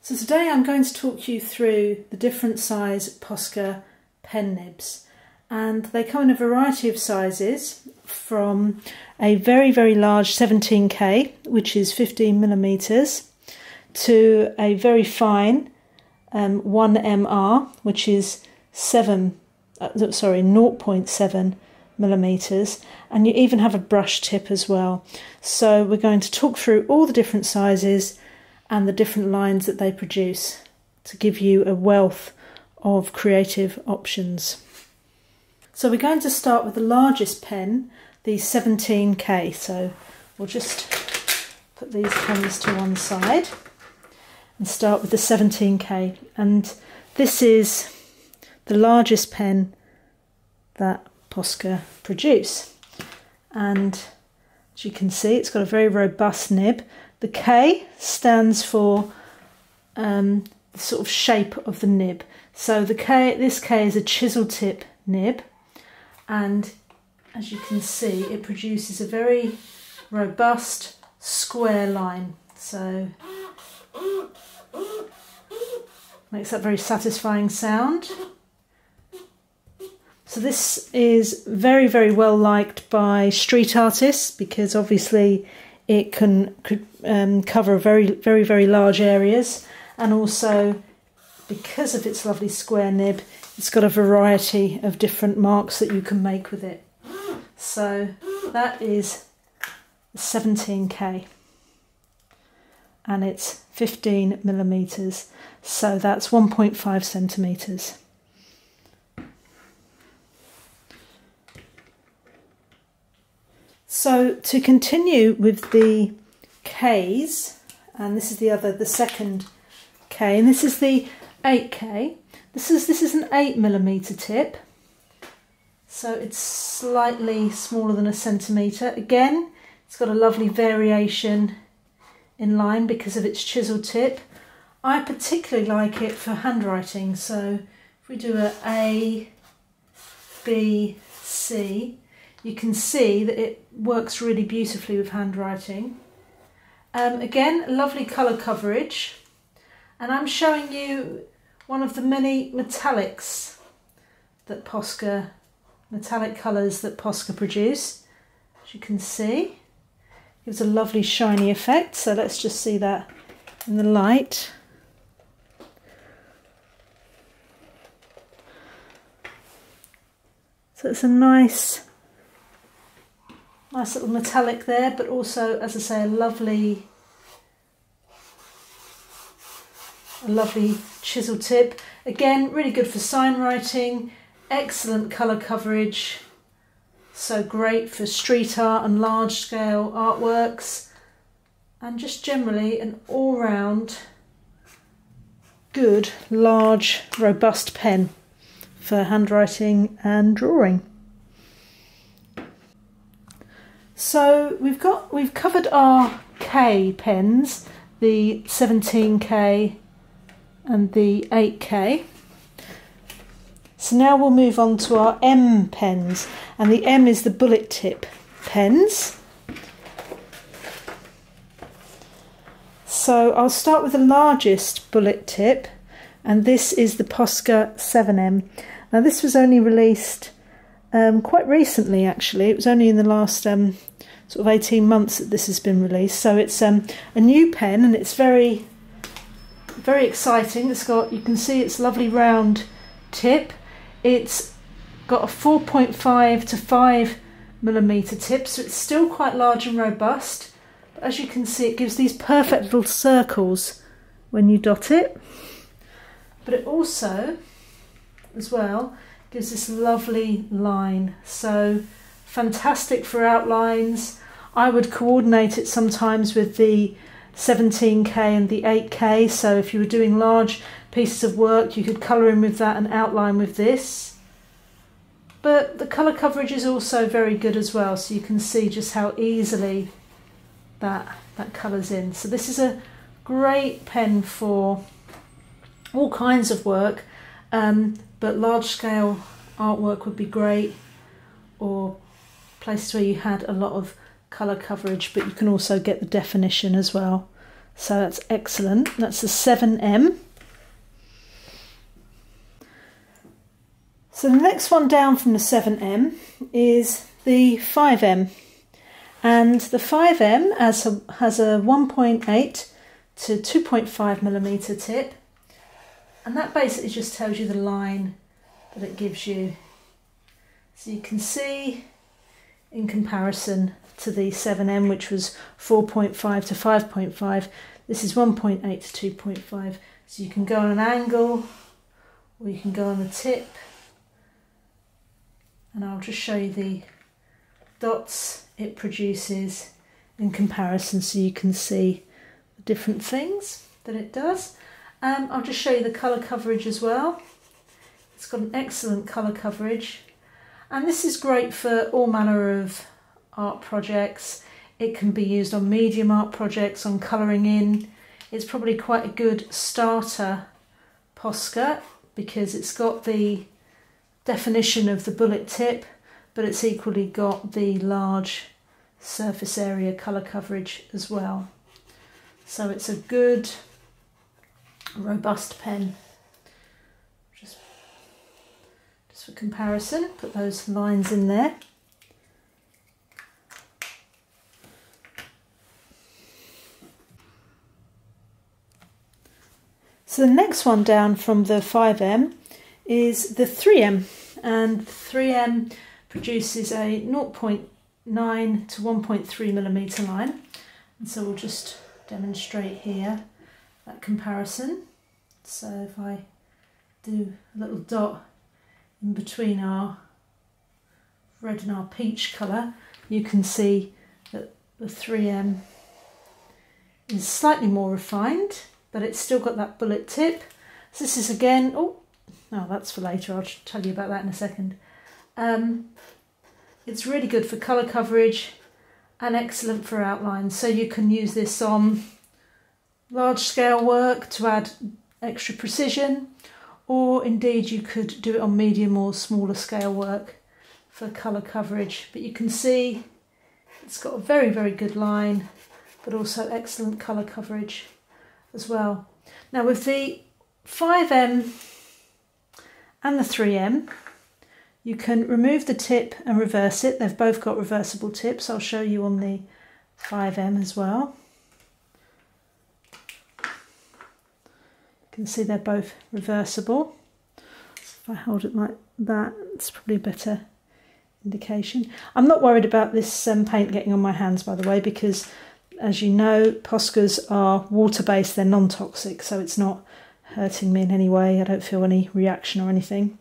So today I'm going to talk you through the different size POSCA pen nibs, and they come in a variety of sizes from a very large 17K, which is 15mm, to a very fine 1MR, which is 0.7mm, and you even have a brush tip as well. So we're going to talk through all the different sizes and the different lines that they produce to give you a wealth of creative options. So we're going to start with the largest pen, the 17K. So we'll just put these pens to one side and start with the 17K. And this is the largest pen that POSCA produce. And as you can see, it's got a very robust nib. The K stands for the sort of shape of the nib. So this K is a chisel tip nib, and as you can see, it produces a very robust square line. So makes that very satisfying sound. So this is very well liked by street artists because obviously it can cover very large areas, and also because of its lovely square nib, it's got a variety of different marks that you can make with it. So that is 17K, and it's 15mm, so that's 1.5 centimetres. So to continue with the Ks, and this is the second K, and this is the 8K. This is an 8mm tip, so it's slightly smaller than a centimetre. Again, it's got a lovely variation in line because of its chisel tip. I particularly like it for handwriting, so if we do A, B, C, you can see that it works really beautifully with handwriting. Again, lovely colour coverage, and I'm showing you one of the many metallics that metallic colours that POSCA produce. As you can see, gives a lovely shiny effect. So let's just see that in the light. So it's a nice little metallic there, but also, as I say, a lovely chisel tip. Again, really good for sign writing, excellent colour coverage, so great for street art and large scale artworks, and just generally an all-round good, large, robust pen for handwriting and drawing. So we've covered our K pens, the 17K and the 8K. So now we'll move on to our M pens, and the M is the bullet tip pens. So I'll start with the largest bullet tip, and this is the POSCA 7M. Now this was only released quite recently, actually. It was only in the last sort of 18 months that this has been released. So it's a new pen, and it's very exciting. It's got, you can see its lovely round tip. It's got a 4.5 to 5mm tip, so it's still quite large and robust. But as you can see, it gives these perfect little circles when you dot it. But it also, as well, gives this lovely line. So fantastic for outlines. I would coordinate it sometimes with the 17K and the 8K, so if you were doing large pieces of work you could colour in with that and outline with this. But the colour coverage is also very good as well, so you can see just how easily that colours in. So this is a great pen for all kinds of work, but large scale artwork would be great, or places where you had a lot of colour coverage, but you can also get the definition as well. So that's excellent. That's the 7M. So the next one down from the 7M is the 5M. And the 5M has a 1.8 to 2.5mm tip. And that basically just tells you the line that it gives you. So you can see in comparison to the 7M, which was 4.5 to 5.5, this is 1.8 to 2.5. So you can go on an angle, or you can go on the tip. And I'll just show you the dots it produces in comparison so you can see the different things that it does. I'll just show you the colour coverage as well. It's got an excellent colour coverage, and this is great for all manner of art projects. It can be used on medium art projects, on colouring in. It's probably quite a good starter POSCA because it's got the definition of the bullet tip, but it's equally got the large surface area colour coverage as well. So it's a good, robust pen. Just for comparison, put those lines in there. So the next one down from the 5M is the 3M, and the 3M produces a 0.9 to 1.3mm line, and so we'll just demonstrate here that comparison. So if I do a little dot in between our red and our peach colour, you can see that the 3M is slightly more refined, but it's still got that bullet tip. So this is again, oh, that's for later, I'll tell you about that in a second. It's really good for colour coverage and excellent for outlines. So you can use this on large scale work to add extra precision, or indeed you could do it on medium or smaller scale work for colour coverage. But you can see it's got a very, very good line, but also excellent colour coverage as well. Now with the 5M and the 3M, you can remove the tip and reverse it. They've both got reversible tips. I'll show you on the 5M as well. You can see they're both reversible. If I hold it like that, it's probably a better indication. I'm not worried about this paint getting on my hands, by the way, because as you know, POSCAs are water-based, they're non-toxic, so it's not hurting me in any way. I don't feel any reaction or anything.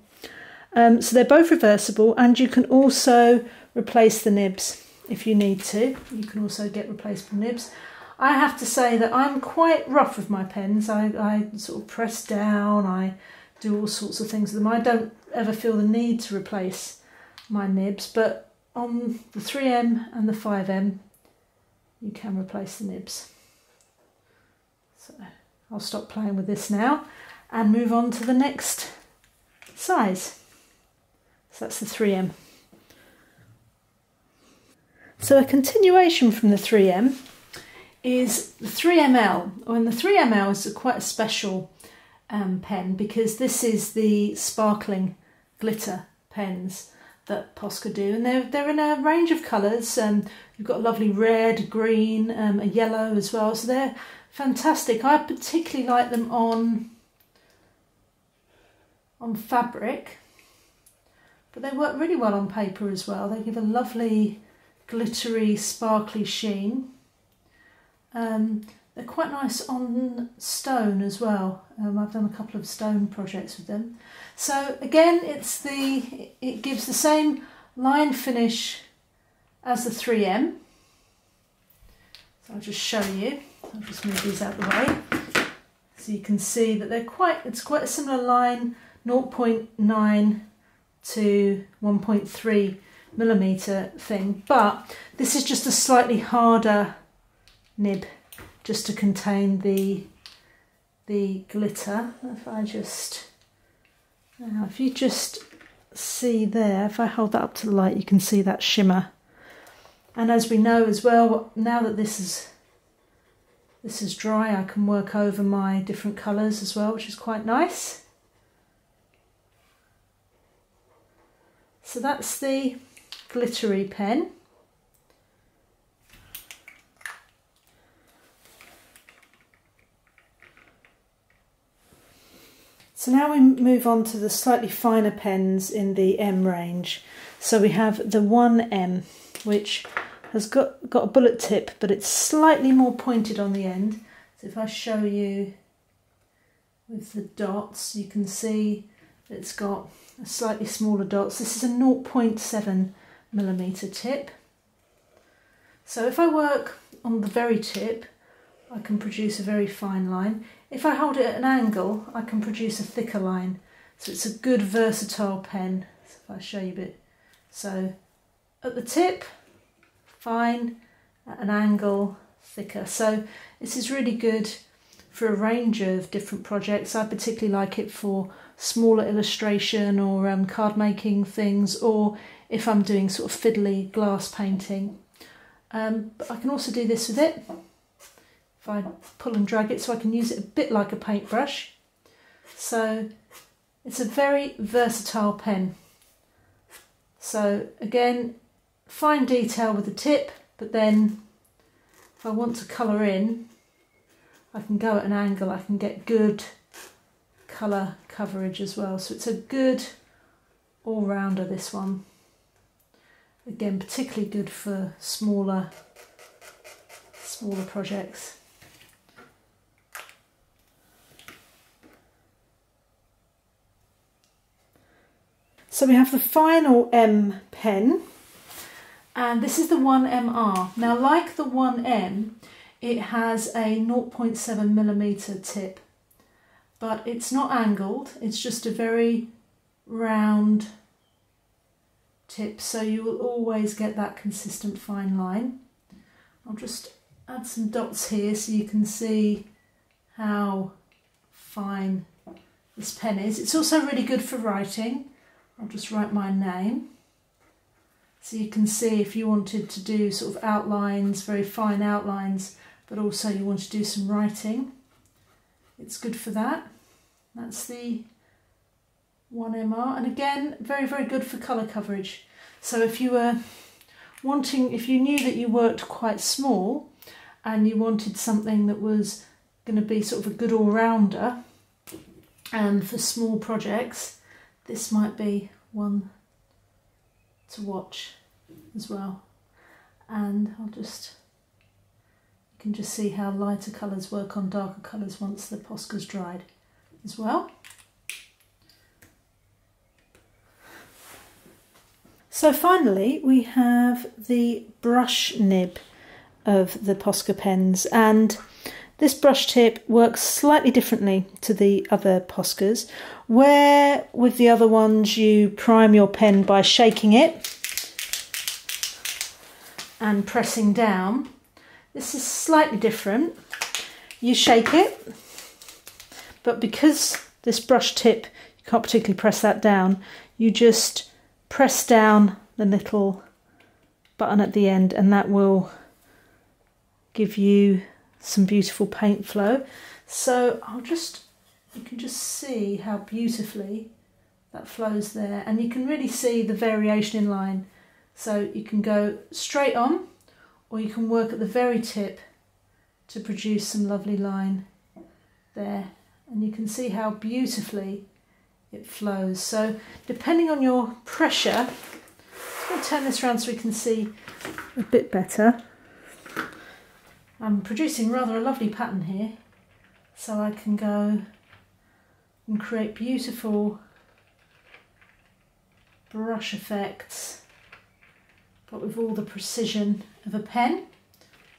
So they're both reversible, and you can also replace the nibs if you need to. You can also get replaceable nibs. I have to say that I'm quite rough with my pens. I sort of press down, I do all sorts of things with them. I don't ever feel the need to replace my nibs, but on the 3M and the 5M, you can replace the nibs. So I'll stop playing with this now and move on to the next size. So that's the 3M. So a continuation from the 3M is the 3ML. And the 3ML is quite a special pen, because this is the sparkling glitter pens that POSCA do, and they're in a range of colours. You've got a lovely red, green, a yellow as well, so they're fantastic. I particularly like them on fabric, but they work really well on paper as well. They give a lovely glittery, sparkly sheen. They're quite nice on stone as well. I've done a couple of stone projects with them. So again, it gives the same line finish as the 3M. So I'll just show you. I'll just move these out of the way. So you can see that it's quite a similar line, 0.9 to 1.3mm thing, but this is just a slightly harder nib, just to contain the glitter. If you just see there, if I hold that up to the light, you can see that shimmer. And as we know as well, now that this is this is dry, I can work over my different colours as well, which is quite nice. So that's the glittery pen. So now we move on to the slightly finer pens in the M range. So we have the 1M, which has got a bullet tip, but it's slightly more pointed on the end. So if I show you with the dots, you can see that it's got a slightly smaller dots. This is a 0.7mm tip. So if I work on the very tip, I can produce a very fine line. If I hold it at an angle, I can produce a thicker line. So it's a good versatile pen. So if I show you a bit. So at the tip, fine, at an angle, thicker. So this is really good for a range of different projects. I particularly like it for smaller illustration or card making things, or if I'm doing sort of fiddly glass painting. But I can also do this with it. If I pull and drag it, so I can use it a bit like a paintbrush. So it's a very versatile pen. So again, fine detail with the tip, but then if I want to colour in, I can go at an angle, I can get good colour coverage as well. So it's a good all-rounder, this one. Again, particularly good for smaller projects. So we have the final M pen, and this is the 1MR. Now, like the 1M, it has a 0.7mm tip, but it's not angled, it's just a very round tip, so you will always get that consistent fine line. I'll just add some dots here so you can see how fine this pen is. It's also really good for writing. I'll just write my name. So you can see if you wanted to do sort of outlines, very fine outlines, but also you want to do some writing, it's good for that. That's the 1MR, and again, very, very good for colour coverage. So if you were if you knew that you worked quite small and you wanted something that was going to be sort of a good all-rounder for small projects, this might be one to watch as well. And you can just see how lighter colours work on darker colours once the POSCA's dried as well. So finally we have the brush nib of the POSCA pens, and this brush tip works slightly differently to the other POSCAs, where with the other ones you prime your pen by shaking it and pressing down. This is slightly different. You shake it, but because this brush tip, you can't particularly press that down, you just press down the little button at the end, and that will give you some beautiful paint flow. So you can just see how beautifully that flows there, and you can really see the variation in line. So you can go straight on, or you can work at the very tip to produce some lovely line there, and you can see how beautifully it flows. So depending on your pressure, I'm going to turn this around so we can see a bit better. I'm producing rather a lovely pattern here, so I can go and create beautiful brush effects, but with all the precision of a pen.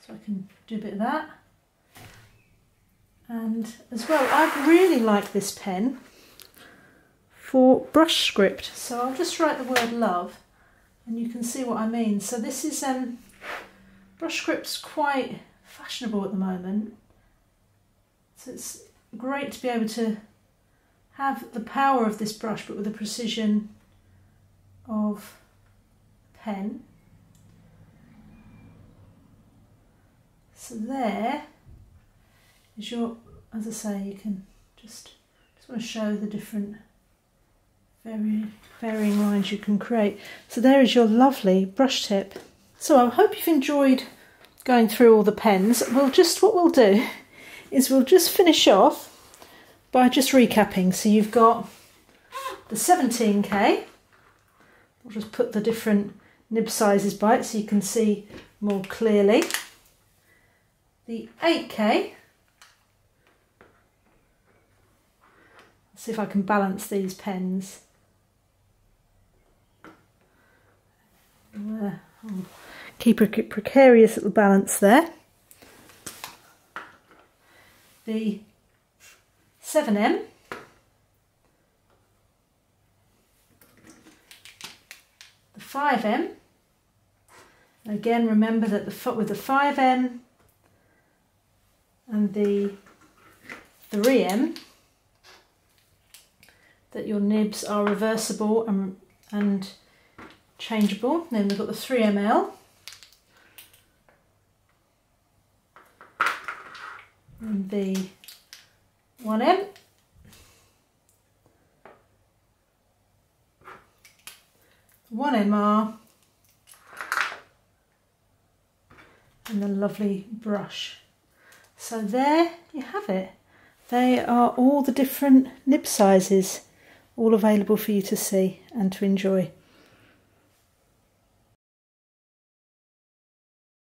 So I can do a bit of that. And as well, I really like this pen for brush script. So I'll just write the word love and you can see what I mean. So this is, brush script's quite fashionable at the moment. So it's great to be able to have the power of this brush but with the precision of a pen. So there, is your, as I say, you can just want to show the different varying lines you can create. So there is your lovely brush tip. So I hope you've enjoyed going through all the pens. What we'll do is we'll just finish off by just recapping. So you've got the 17K. I'll just put the different nib sizes by it so you can see more clearly. The 8K. Let's see if I can balance these pens. Keep a precarious little balance there. The 7M. The 5M. Again, remember that with the 5M and the 3M, that your nibs are reversible and changeable. Then we've got the 3ml and the 1M, one MR, and the lovely brush. So there you have it. They are all the different nib sizes, all available for you to see and to enjoy.